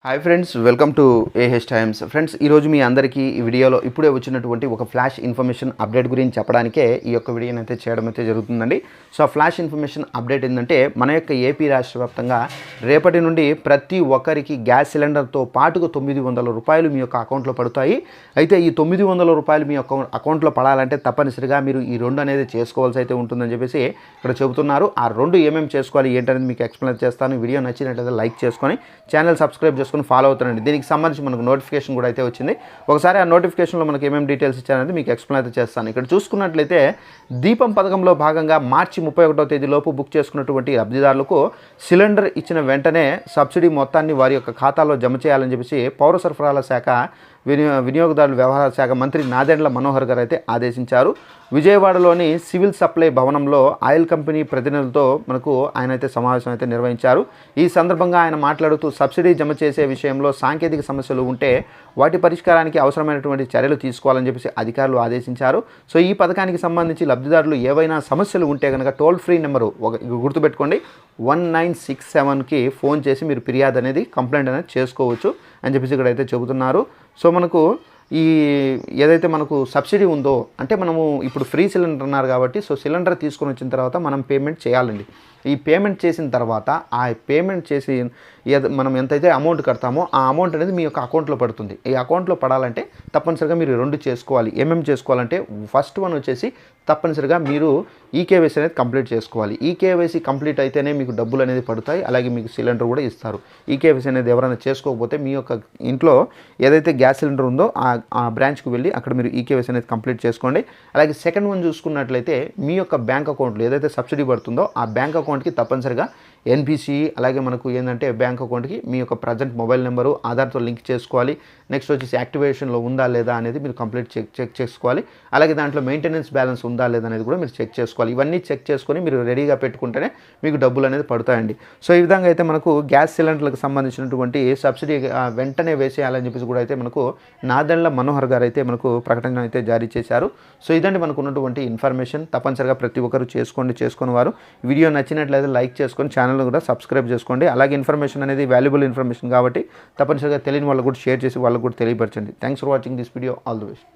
Hi friends, welcome to AH times. Friends, ఈరోజు మీ అందరికీ ఈ వీడియోలో ఇప్పుడే వచ్చినటువంటి ఒక ఫ్లాష్ ఇన్ఫర్మేషన్ అప్డేట్ గురించి చెప్పడానికే ఈ యొక్క వీడియోని అయితే చేయడం అయితే జరుగుతుందండి. సో ఆ ఫ్లాష్ ఇన్ఫర్మేషన్ అప్డేట్ ఏంటంటే, మన యొక్క ఏపీ రాష్ట్ర వ్యాప్తంగా రేపటి నుండి ప్రతి ఒక్కరికి గ్యాస్ సిలిండర్తో పాటుగా 900 రూపాయలు మీ యొక్క అకౌంట్లో పడతాయి. అయితే ఈ 900 రూపాయలు మీ యొక్క అకౌంట్లో పడాలంటే తప్పనిసరిగా మీరు ఈ రెండు అనేది చేసుకోవాల్సి అయితే ఉంటుందని చెప్పేసి ఇక్కడ చెబుతున్నారు. ఆ రెండు ఏమేమి చేసుకోవాలి ఏంటనేది మీకు ఎక్స్ప్లెయిన్ చేస్తాను. వీడియో నచ్చినట్లయితే లైక్ చేసుకొని ఛానల్ సబ్స్క్రైబ్ చేసుకొని ఫాలో అవుతానండి. దీనికి సంబంధించి మనకు నోటిఫికేషన్ కూడా అయితే వచ్చింది. ఒకసారి ఆ నోటిఫికేషన్లో మనకి ఏమేమి డీటెయిల్స్ ఇచ్చారనేది మీకు ఎక్స్ప్లెయిన్ అయితే చేస్తాను. ఇక్కడ చూసుకున్నట్లయితే దీపం పథకంలో భాగంగా మార్చి 31వ తేదీలోపు బుక్ చేసుకున్నటువంటి లబ్ధిదారులకు సిలిండర్ ఇచ్చిన వెంటనే సబ్సిడీ మొత్తాన్ని వారి యొక్క ఖాతాలో జమ చేయాలని చెప్పేసి పౌర సరఫరాల శాఖ వినియోగదారుల వ్యవహారాల శాఖ మంత్రి నాదెండ్ల మనోహర్ గారు అయితే ఆదేశించారు. విజయవాడలోని సివిల్ సప్లై భవనంలో ఆయిల్ కంపెనీ ప్రతినిధులతో ఆయన అయితే సమావేశం అయితే నిర్వహించారు. ఈ సందర్భంగా ఆయన మాట్లాడుతూ సబ్సిడీ జమ చేసే విషయంలో సాంకేతిక సమస్యలు ఉంటే వాటి పరిష్కారానికి అవసరమైనటువంటి చర్యలు తీసుకోవాలని చెప్పేసి అధికారులు ఆదేశించారు. సో ఈ పథకానికి సంబంధించి లబ్ధిదారులు ఏవైనా సమస్యలు ఉంటే కనుక టోల్ ఫ్రీ నెంబరు గుర్తుపెట్టుకోండి, 1967కి ఫోన్ చేసి మీరు ఫిర్యాదు అనేది కంప్లైంట్ అనేది చేసుకోవచ్చు అని చెప్పేసి ఇక్కడైతే చెబుతున్నారు. సో మనకు ఈ ఏదైతే మనకు సబ్సిడీ ఉందో, అంటే మనము ఇప్పుడు ఫ్రీ సిలిండర్ అన్నారు కాబట్టి, సో సిలిండర్ తీసుకొని వచ్చిన తర్వాత మనం పేమెంట్ చేయాలండి. ఈ పేమెంట్ చేసిన తర్వాత ఆ పేమెంట్ చేసి మనం ఎంతైతే అమౌంట్ కడతామో ఆ అమౌంట్ అనేది మీ యొక్క అకౌంట్లో పడుతుంది. ఈ అకౌంట్లో పడాలంటే తప్పనిసరిగా మీరు రెండు చేసుకోవాలి. ఏమేమి చేసుకోవాలంటే, ఫస్ట్ వన్ వచ్చేసి తప్పనిసరిగా మీరు ఈకేవైసీ అనేది కంప్లీట్ చేసుకోవాలి. ఈకేవైసీ కంప్లీట్ అయితేనే మీకు డబ్బులు అనేది పడతాయి, అలాగే మీకు సిలిండర్ కూడా ఇస్తారు. ఈకేవైసీ అనేది ఎవరైనా చేసుకోకపోతే మీ యొక్క ఇంట్లో ఏదైతే గ్యాస్ సిలిండర్ ఉందో ఆ బ్రాంచ్కి వెళ్ళి అక్కడ మీరు ఈకేవైసీ అనేది కంప్లీట్ చేసుకోండి. అలాగే సెకండ్ వన్ చూసుకున్నట్లయితే, మీ యొక్క బ్యాంక్ అకౌంట్లో ఏదైతే సబ్సిడీ పడుతుందో ఆ బ్యాంక్ అకౌంట్కి తప్పనిసరిగా ఎన్పిసి, అలాగే మనకు ఏంటంటే బ్యాంక్ అకౌంట్కి మీ యొక్క ప్రజెంట్ మొబైల్ నెంబరు ఆధార్తో లింక్ చేసుకోవాలి. నెక్స్ట్ వచ్చేసి యాక్టివేషన్లో ఉందా లేదా అనేది మీరు కంప్లీట్ చెక్ చేసుకోవాలి. అలాగే దాంట్లో మెయింటెనెన్స్ బ్యాలెన్స్ ఉందా లేదా అనేది కూడా మీరు చెక్ చేసుకోవాలి. ఇవన్నీ చెక్ చేసుకొని మీరు రెడీగా పెట్టుకుంటేనే మీకు డబ్బులు అనేది పడతాయండి. సో ఈ విధంగా అయితే మనకు గ్యాస్ సిలిండర్లకు సంబంధించినటువంటి సబ్సిడీ వెంటనే వేసేయాలని చెప్పేసి కూడా అయితే మనకు నాదెండ్ల మనోహర్ గారు అయితే మనకు ప్రకటన అయితే జారీ చేశారు. సో ఇదండి మనకు ఉన్నటువంటి ఇన్ఫర్మేషన్. తప్పనిసరిగా ప్రతి ఒక్కరు చేసుకుని వారు వీడియో నచ్చినట్లయితే లైక్ చేసుకొని ఛానల్ కూడా సబ్స్క్రైబ్ చేసుకోండి. అలాగే ఇన్ఫర్మేషన్ అనేది వాల్యుబుల్ ఇన్ఫర్మేషన్ కాబట్టి తప్పనిసరిగా తెలియని వాళ్ళకు కూడా షేర్ చేసి వాళ్ళకు కూడా తెలియపరచండి. Thanks for watching this video. All the best.